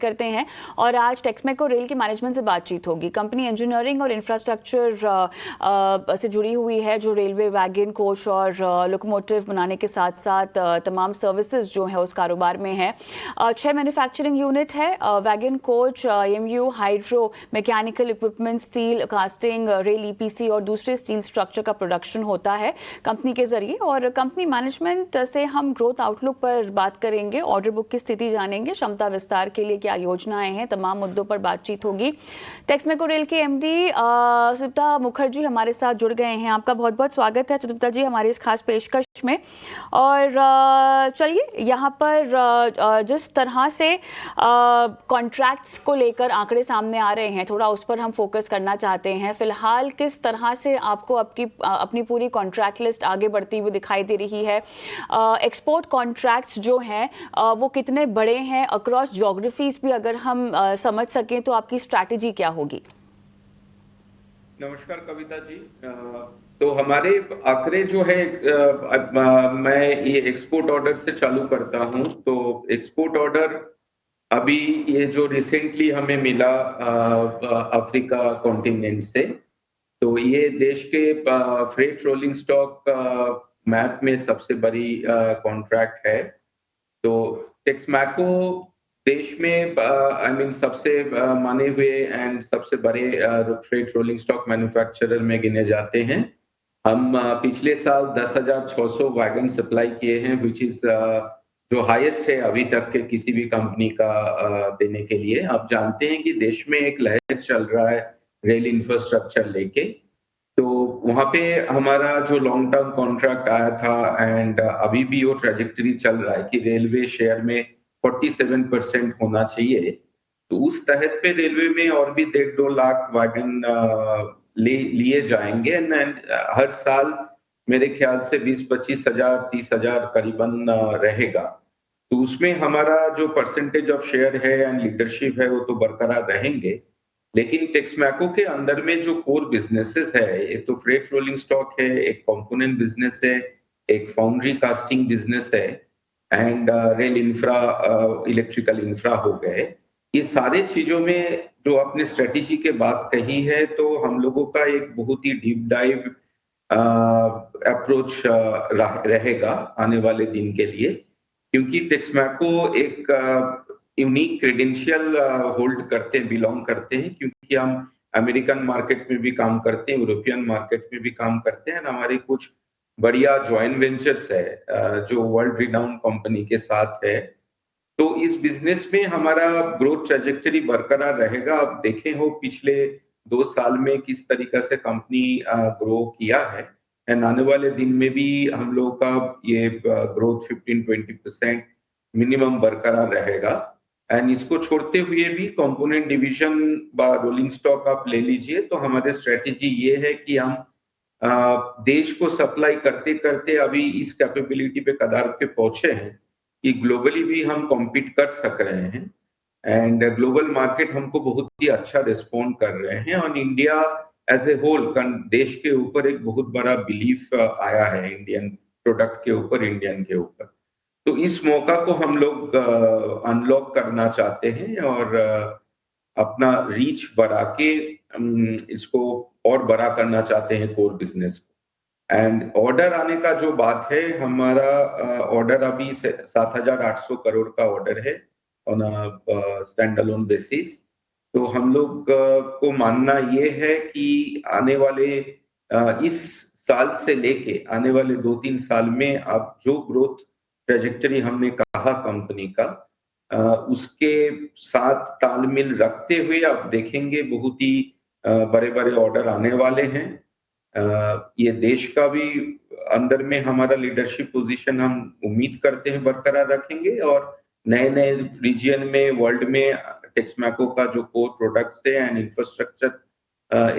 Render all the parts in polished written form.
करते हैं और आज टेक्समेको रेल के मैनेजमेंट से बातचीत होगी। कंपनी इंजीनियरिंग और इंफ्रास्ट्रक्चर से जुड़ी हुई है, जो रेलवे वैगन, कोच और लोकोमोटिव बनाने के साथ साथ तमाम सर्विसेज जो है उस कारोबार में है। 6 मैन्युफैक्चरिंग यूनिट है, wagon, coach, MU, hydro, mechanical equipment, steel, casting, rail EPC और दूसरे स्टील स्ट्रक्चर का प्रोडक्शन होता है कंपनी के जरिए। और कंपनी मैनेजमेंट से हम ग्रोथ आउटलुक पर बात करेंगे, ऑर्डर बुक की स्थिति जानेंगे, क्षमता विस्तार के लिए क्या योजनाएं हैं, तमाम मुद्दों पर बातचीत होगी। टेक्समेको रेल के एमडी सुचित्रा मुखर्जी हमारे साथ जुड़ गए हैं। आपका बहुत बहुत स्वागत है सुचित्रा जी हमारी इस खास पेशकश में। और चलिए, यहाँ पर जिस तरह से कॉन्ट्रैक्ट्स को लेकर आंकड़े सामने आ रहे हैं, थोड़ा उस पर हम फोकस करना चाहते हैं। फिलहाल किस तरह से आपको अपनी पूरी कॉन्ट्रैक्ट लिस्ट आगे बढ़ती हुई दिखाई दे रही है? एक्सपोर्ट कॉन्ट्रैक्ट्स जो हैं वो कितने बड़े हैं अक्रॉस ज्योग्राफीज भी अगर हम समझ सकें तो आपकी स्ट्रैटेजी क्या होगी? नमस्कार कविता जी। तो हमारे आंकड़े जो है, मैं ये एक्सपोर्ट ऑर्डर से चालू करता हूं। तो एक्सपोर्ट ऑर्डर अभी ये जो रिसेंटली हमें मिला अफ्रीका कॉन्टिनेंट से, तो ये देश के फ्रेट रोलिंग स्टॉक मैप में सबसे बड़ी कॉन्ट्रैक्ट है। तो टेक्समैको देश में सबसे माने हुए एंड सबसे बड़े फ्रेट रोलिंग स्टॉक मैन्युफैक्चरर में गिने जाते हैं। हम पिछले साल 10,600 वैगन सप्लाई किए हैं, विच इज जो हाईएस्ट है अभी तक के किसी भी कंपनी का देने के लिए। आप जानते हैं कि देश में एक लहर चल रहा है रेल इंफ्रास्ट्रक्चर लेके, तो वहां पे हमारा जो लॉन्ग टर्म कॉन्ट्रैक्ट आया था एंड अभी भी वो ट्रेजेक्टरी चल रहा है कि रेलवे शेयर में 47% होना चाहिए। तो उस तहत पे रेलवे में और भी 1.5-2 लाख वैगन लिए जाएंगे एंड हर साल मेरे ख्याल से 20-25 हजार 30 हजार करीबन रहेगा। तो उसमें हमारा जो परसेंटेज ऑफ शेयर है एंड लीडरशिप है वो तो बरकरार रहेंगे। लेकिन टेक्समैको के अंदर में जो कोर बिजनेसेस है, एक तो फ्रेट रोलिंग स्टॉक है, एक कंपोनेंट बिजनेस है, एक फाउंड्री कास्टिंग बिजनेस है and rail infra, electrical infra हो गए। ये सारे चीजों में जो आपने स्ट्रेटेजी के बात कही है, तो हम लोगों का एक बहुत ही डीप डाइव अप्रोच रहेगा आने वाले दिन के लिए, क्योंकि टेक्समैको एक यूनिक क्रेडेंशियल होल्ड करते हैं, बिलोंग करते हैं, क्योंकि हम अमेरिकन मार्केट में भी काम करते हैं, यूरोपियन मार्केट में भी काम करते हैं। हमारे कुछ बढ़िया जॉइंट वेंचर्स है जो वर्ल्ड रिनाउंड कंपनी के साथ है। तो इस बिजनेस में हमारा ग्रोथ ट्रेजेक्टरी बरकरार रहेगा। आप देखे हो पिछले 2 साल में किस तरीके से कंपनी ग्रो किया है एंड आने वाले दिन में भी हम लोग का ये ग्रोथ 15-20% मिनिमम बरकरार रहेगा। एंड इसको छोड़ते हुए भी कंपोनेंट डिवीजन रोलिंग स्टॉक आप ले लीजिए, तो हमारे स्ट्रेटेजी ये है कि हम देश को सप्लाई करते करते अभी इस कैपेबिलिटी पे कदार पे पहुंचे हैं कि ग्लोबली भी हम कॉम्पीट कर सक रहे हैं एंड ग्लोबल मार्केट हमको बहुत ही अच्छा रिस्पॉन्ड कर रहे हैं। और इंडिया एज ए होल देश के ऊपर एक बहुत बड़ा बिलीफ आया है इंडियन प्रोडक्ट के ऊपर, इंडियन के ऊपर। तो इस मौका को हम लोग अनलॉक करना चाहते हैं और अपना रीच बढ़ा के इसको और बड़ा करना चाहते हैं कोर बिजनेस को। एंड ऑर्डर आने का जो बात है, हमारा ऑर्डर अभी 7,800 करोड़ का ऑर्डर है ऑन स्टैंड अलोन बेसिस। तो हम लोग को मानना ये है कि आने वाले इस साल से लेके आने वाले 2-3 साल में अब जो ग्रोथ ट्रेजेक्टरी हमने कहा कंपनी का, उसके साथ तालमेल रखते हुए आप देखेंगे बहुत ही बड़े बड़े ऑर्डर आने वाले हैं। ये देश का भी अंदर में हमारा लीडरशिप पोजीशन हम उम्मीद करते हैं बरकरार रखेंगे और नए नए रीजन में वर्ल्ड में टेक्समैको का जो कोर प्रोडक्ट्स है एंड इंफ्रास्ट्रक्चर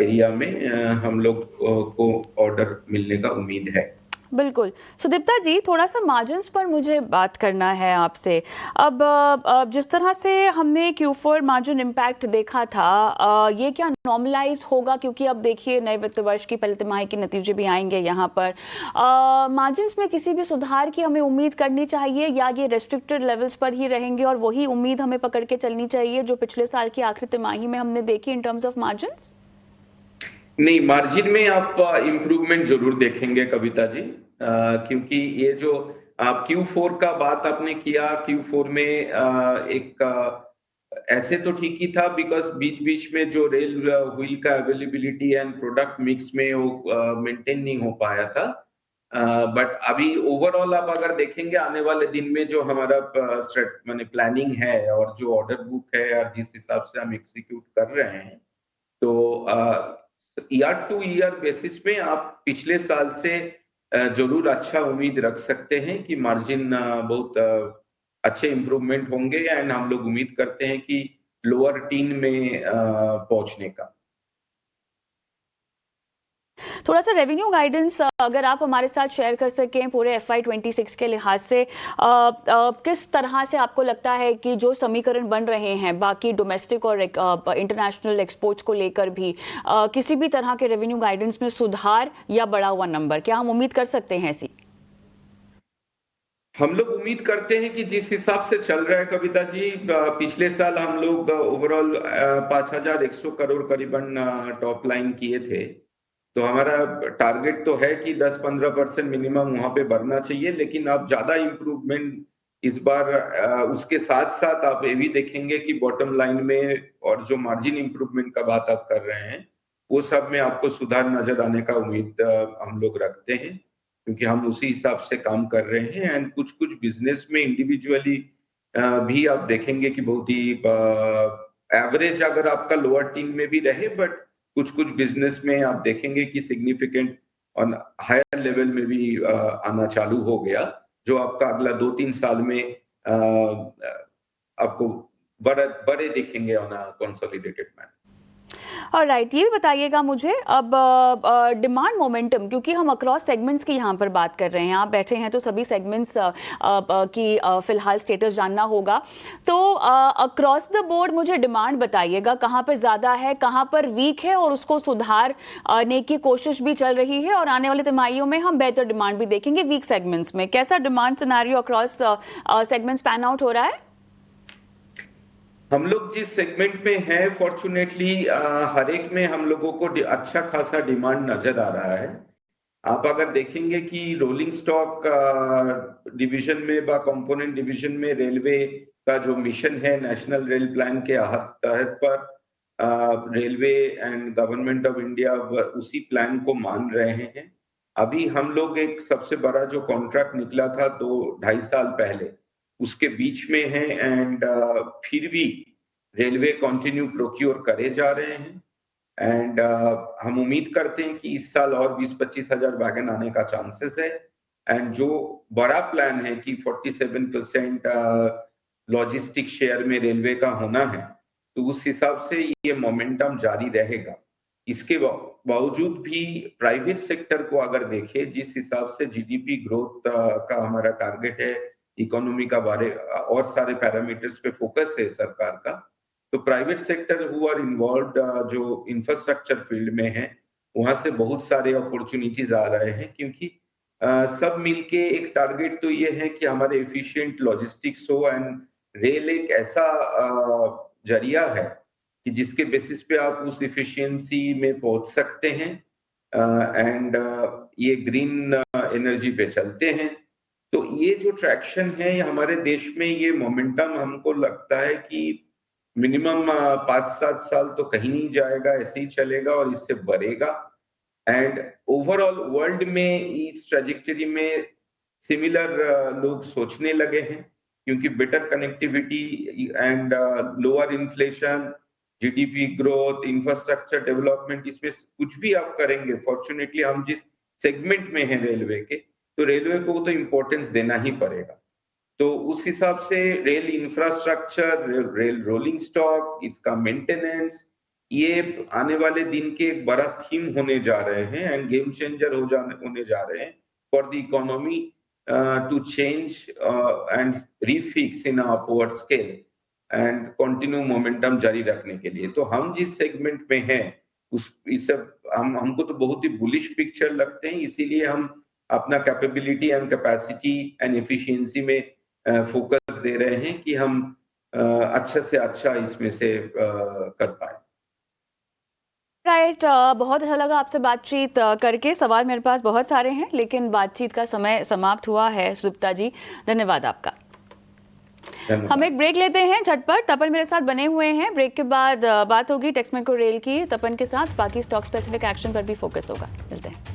एरिया में हम लोग को ऑर्डर मिलने का उम्मीद है। बिल्कुल। सुदीप्ता जी, थोड़ा सा मार्जिन्स पर मुझे बात करना है आपसे। अब जिस तरह से हमने Q4 मार्जिन इम्पैक्ट देखा था, ये क्या नॉर्मलाइज होगा? क्योंकि अब देखिए नए वित्त वर्ष की पहली तिमाही के नतीजे भी आएंगे यहाँ पर। मार्जिन्स में किसी भी सुधार की हमें उम्मीद करनी चाहिए, या ये रेस्ट्रिक्टेड लेवल्स पर ही रहेंगे और वही उम्मीद हमें पकड़ के चलनी चाहिए जो पिछले साल की आखिरी तिमाही में हमने देखी इन टर्म्स ऑफ मार्जिन्स? नहीं, मार्जिन में आप इम्प्रूवमेंट जरूर देखेंगे कविता जी, क्योंकि ये जो आप Q4 का बात आपने किया, Q4 में एक ऐसे तो ठीक ही था, बिकॉज बीच बीच में जो रेल व्हील का अवेलेबिलिटी एंड प्रोडक्ट मिक्स में वो मेंटेन नहीं हो पाया था। बट अभी ओवरऑल आप अगर देखेंगे आने वाले दिन में जो हमारा माने प्लानिंग है और जो ऑर्डर बुक है और जिस हिसाब से हम एग्जीक्यूट कर रहे हैं, तो ईयर टू ईयर बेसिस में आप पिछले साल से जरूर अच्छा उम्मीद रख सकते हैं कि मार्जिन बहुत अच्छे इंप्रूवमेंट होंगे, एंड हम लोग उम्मीद करते हैं कि लोअर टीन में पहुंचने का। थोड़ा सा रेवेन्यू गाइडेंस अगर आप हमारे साथ शेयर कर सकें पूरे FY26 के लिहाज से, किस तरह से आपको लगता है कि जो समीकरण बन रहे हैं बाकी डोमेस्टिक और इंटरनेशनल एक्सपोर्ट्स को लेकर भी, किसी भी तरह के रेवेन्यू गाइडेंस में सुधार या बढ़ा हुआ नंबर, क्या हम उम्मीद कर सकते हैं ऐसी? हम लोग उम्मीद करते हैं कि जिस हिसाब से चल रहा है कविता जी, पिछले साल हम लोग ओवरऑल 5,100 करोड़ करीबन टॉप लाइन किए थे। तो हमारा टारगेट तो है कि 10-15% मिनिमम वहां पे बढ़ना चाहिए, लेकिन आप ज्यादा इम्प्रूवमेंट इस बार उसके साथ साथ आप ये भी देखेंगे कि बॉटम लाइन में और जो मार्जिन इम्प्रूवमेंट का बात आप कर रहे हैं, वो सब में आपको सुधार नजर आने का उम्मीद हम लोग रखते हैं, क्योंकि हम उसी हिसाब से काम कर रहे हैं। एंड कुछ कुछ बिजनेस में इंडिविजुअली भी आप देखेंगे कि बहुत ही एवरेज अगर आपका लोअर टीम में भी रहे, बट कुछ कुछ बिजनेस में आप देखेंगे कि सिग्निफिकेंट और हायर लेवल में भी आना चालू हो गया, जो आपका अगला 2-3 साल में आपको बड़े बड़े दिखेंगे on a consolidated manner. Alright, ये भी बताइएगा मुझे अब डिमांड मोमेंटम, क्योंकि हम अक्रॉस सेगमेंट्स की यहाँ पर बात कर रहे हैं, आप बैठे हैं तो सभी सेगमेंट्स की फिलहाल स्टेटस जानना होगा। तो अक्रॉस द बोर्ड मुझे डिमांड बताइएगा, कहाँ पर ज़्यादा है, कहाँ पर वीक है, और उसको सुधारने की कोशिश भी चल रही है, और आने वाली तिमाहियों में हम बेहतर डिमांड भी देखेंगे वीक सेगमेंट्स में। कैसा demand scenario across segments pan out हो रहा है? हम लोग जिस सेगमेंट में हैं, फॉर्चुनेटली हर एक में हम लोगों को अच्छा खासा डिमांड नजर आ रहा है। आप अगर देखेंगे कि रोलिंग स्टॉक डिवीजन में बा कंपोनेंट डिवीजन में रेलवे का जो मिशन है नेशनल रेल प्लान के तहत पर railway and government of India उसी प्लान को मान रहे हैं। अभी हम लोग एक सबसे बड़ा जो कॉन्ट्रैक्ट निकला था 2-2.5 साल पहले, उसके बीच में है, एंड फिर भी रेलवे कंटिन्यू प्रोक्योर करे जा रहे हैं। एंड हम उम्मीद करते हैं कि इस साल और 20-25 हजार वैगन आने का चांसेस है। एंड जो बड़ा प्लान है कि 47% लॉजिस्टिक शेयर में रेलवे का होना है, तो उस हिसाब से ये मोमेंटम जारी रहेगा। इसके बावजूद भी प्राइवेट सेक्टर को अगर देखें, जिस हिसाब से जीडीपी ग्रोथ का हमारा टारगेट है, इकोनॉमी का बारे और सारे पैरामीटर्स पे फोकस है सरकार का, तो private sector who are involved जो इंफ्रास्ट्रक्चर फील्ड में है, वहां से बहुत सारे अपॉर्चुनिटीज आ रहे हैं, क्योंकि सब मिलके एक टारगेट तो ये है कि हमारे एफिशिएंट लॉजिस्टिक्स हो, एंड रेल एक ऐसा जरिया है कि जिसके बेसिस पे आप उस एफिशिएंसी में पहुंच सकते हैं, एंड ये ग्रीन एनर्जी पे चलते हैं। तो ये जो ट्रैक्शन है, ये हमारे देश में ये मोमेंटम हमको लगता है कि मिनिमम 5-7 साल तो कहीं नहीं जाएगा, ऐसे ही चलेगा और इससे बढ़ेगा। एंड ओवरऑल वर्ल्ड में इस ट्रेजेक्टरी में सिमिलर लोग सोचने लगे हैं, क्योंकि better connectivity and lower inflation, GDP growth, infrastructure development, इसमें कुछ भी आप करेंगे, फॉर्चुनेटली हम जिस सेगमेंट में हैं रेलवे के, तो रेलवे को तो इम्पोर्टेंस देना ही पड़ेगा। तो उस हिसाब से rail infrastructure, rail rolling stock, इसका मेंटेनेंस, ये आने वाले दिन के एक बड़ा थीम होने जा रहे हैं, एंड गेम चेंजर होने जा रहे हैं। for the economy to change and refix in a upward scale and continue momentum जारी रखने के लिए। तो हम जिस सेगमेंट में हैं इस हमको तो बहुत ही बुलिश पिक्चर लगते हैं, इसीलिए हम अपना capability and capacity and efficiency में फोकस दे रहे हैं कि हम अच्छे से अच्छा इसमें से कर पाए। राइट, बहुत अच्छा लगा आपसे बातचीत करके। सवाल मेरे पास बहुत सारे हैं लेकिन बातचीत का समय समाप्त हुआ है। सुदीप्ता जी, धन्यवाद आपका। हम एक ब्रेक लेते हैं झटपट। तपन मेरे साथ बने हुए हैं। ब्रेक के बाद बात होगी टेक्समेको रेल की तपन के साथ। बाकी स्टॉक स्पेसिफिक एक्शन पर भी फोकस होगा। मिलते हैं।